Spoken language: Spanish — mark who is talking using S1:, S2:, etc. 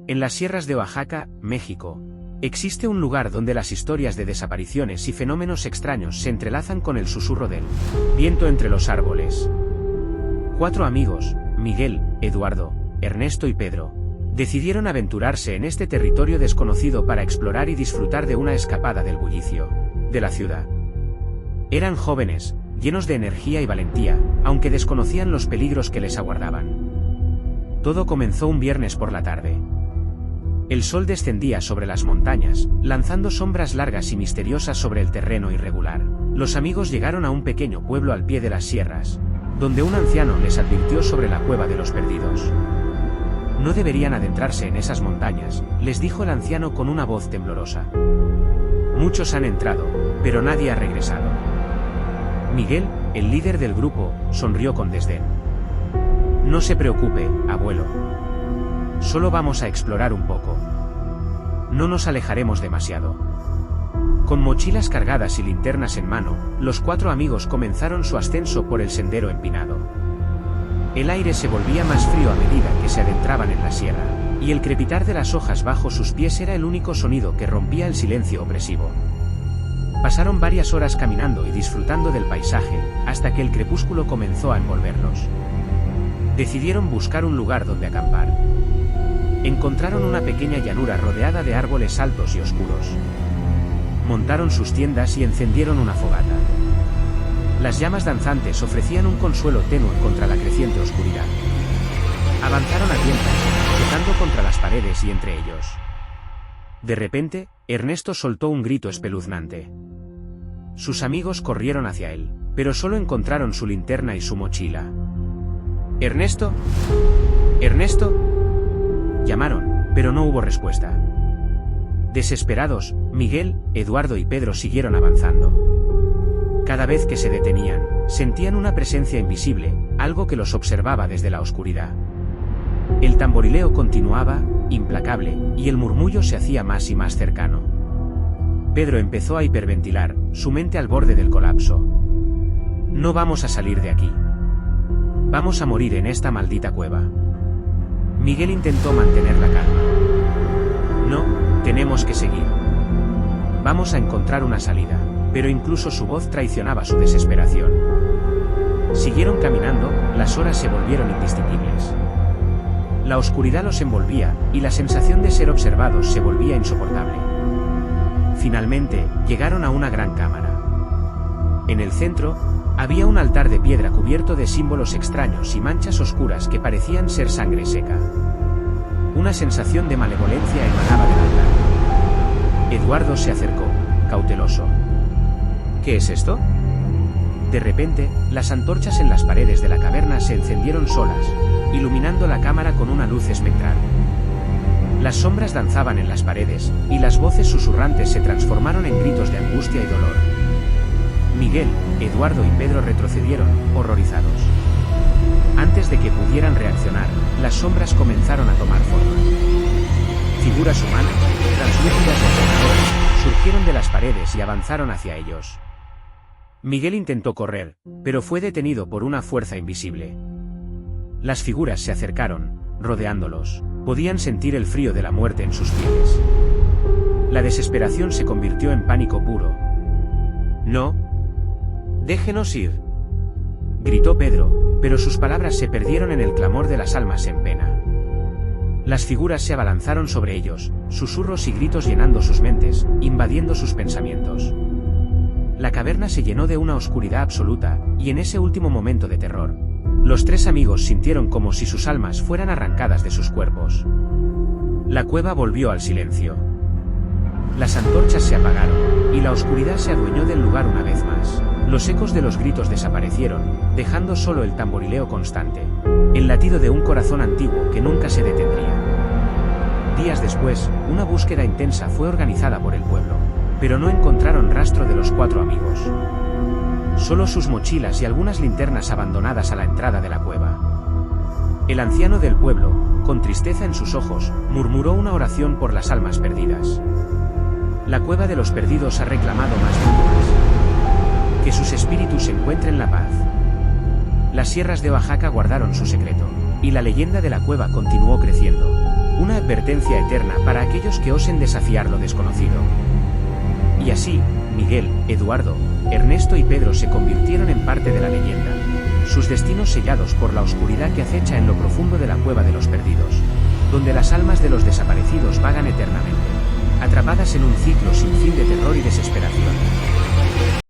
S1: En las sierras de Oaxaca, México, existe un lugar donde las historias de desapariciones y fenómenos extraños se entrelazan con el susurro del viento entre los árboles. 4 amigos, Miguel, Eduardo, Ernesto y Pedro, decidieron aventurarse en este territorio desconocido para explorar y disfrutar de una escapada del bullicio de la ciudad. Eran jóvenes, llenos de energía y valentía, aunque desconocían los peligros que les aguardaban. Todo comenzó un viernes por la tarde. El sol descendía sobre las montañas, lanzando sombras largas y misteriosas sobre el terreno irregular. Los amigos llegaron a un pequeño pueblo al pie de las sierras, donde un anciano les advirtió sobre la cueva de los perdidos. No deberían adentrarse en esas montañas, les dijo el anciano con una voz temblorosa. Muchos han entrado, pero nadie ha regresado. Miguel, el líder del grupo, sonrió con desdén. No se preocupe, abuelo. Solo vamos a explorar un poco. No nos alejaremos demasiado. Con mochilas cargadas y linternas en mano, los 4 amigos comenzaron su ascenso por el sendero empinado. El aire se volvía más frío a medida que se adentraban en la sierra, y el crepitar de las hojas bajo sus pies era el único sonido que rompía el silencio opresivo. Pasaron varias horas caminando y disfrutando del paisaje, hasta que el crepúsculo comenzó a envolverlos. Decidieron buscar un lugar donde acampar. Encontraron una pequeña llanura rodeada de árboles altos y oscuros. Montaron sus tiendas y encendieron una fogata. Las llamas danzantes ofrecían un consuelo tenue contra la creciente oscuridad. Avanzaron a tientas, chocando contra las paredes y entre ellos. De repente, Ernesto soltó un grito espeluznante. Sus amigos corrieron hacia él, pero solo encontraron su linterna y su mochila. ¿Ernesto? ¿Ernesto? Llamaron, pero no hubo respuesta. Desesperados, Miguel, Eduardo y Pedro siguieron avanzando. Cada vez que se detenían, sentían una presencia invisible, algo que los observaba desde la oscuridad. El tamborileo continuaba, implacable, y el murmullo se hacía más y más cercano. Pedro empezó a hiperventilar, su mente al borde del colapso. No vamos a salir de aquí. Vamos a morir en esta maldita cueva. Miguel intentó mantener la calma. No, tenemos que seguir. Vamos a encontrar una salida, pero incluso su voz traicionaba su desesperación. Siguieron caminando, las horas se volvieron indistinguibles. La oscuridad los envolvía, y la sensación de ser observados se volvía insoportable. Finalmente, llegaron a una gran cámara. En el centro, había un altar de piedra cubierto de símbolos extraños y manchas oscuras que parecían ser sangre seca. Una sensación de malevolencia emanaba del altar. Eduardo se acercó, cauteloso. ¿Qué es esto? De repente, las antorchas en las paredes de la caverna se encendieron solas, iluminando la cámara con una luz espectral. Las sombras danzaban en las paredes, y las voces susurrantes se transformaron en gritos de angustia y dolor. Miguel, Eduardo y Pedro retrocedieron, horrorizados. Antes de que pudieran reaccionar, las sombras comenzaron a tomar forma. Figuras humanas, translúcidas y aterradoras, surgieron de las paredes y avanzaron hacia ellos. Miguel intentó correr, pero fue detenido por una fuerza invisible. Las figuras se acercaron, rodeándolos. Podían sentir el frío de la muerte en sus pieles. La desesperación se convirtió en pánico puro. «No. Déjenos ir», gritó Pedro, pero sus palabras se perdieron en el clamor de las almas en pena. Las figuras se abalanzaron sobre ellos, susurros y gritos llenando sus mentes, invadiendo sus pensamientos. La caverna se llenó de una oscuridad absoluta, y en ese último momento de terror, los 3 amigos sintieron como si sus almas fueran arrancadas de sus cuerpos. La cueva volvió al silencio. Las antorchas se apagaron, y la oscuridad se adueñó del lugar una vez más. Los ecos de los gritos desaparecieron, dejando solo el tamborileo constante, el latido de un corazón antiguo que nunca se detendría. Días después, una búsqueda intensa fue organizada por el pueblo, pero no encontraron rastro de los 4 amigos. Solo sus mochilas y algunas linternas abandonadas a la entrada de la cueva. El anciano del pueblo, con tristeza en sus ojos, murmuró una oración por las almas perdidas. La cueva de los perdidos ha reclamado más víctimas. Que sus espíritus encuentren la paz. Las sierras de Oaxaca guardaron su secreto, y la leyenda de la cueva continuó creciendo. una advertencia eterna para aquellos que osen desafiar lo desconocido. Y así, Miguel, Eduardo, Ernesto y Pedro se convirtieron en parte de la leyenda, sus destinos sellados por la oscuridad que acecha en lo profundo de la cueva de los perdidos, donde las almas de los desaparecidos vagan eternamente, atrapadas en un ciclo sin fin de terror y desesperación.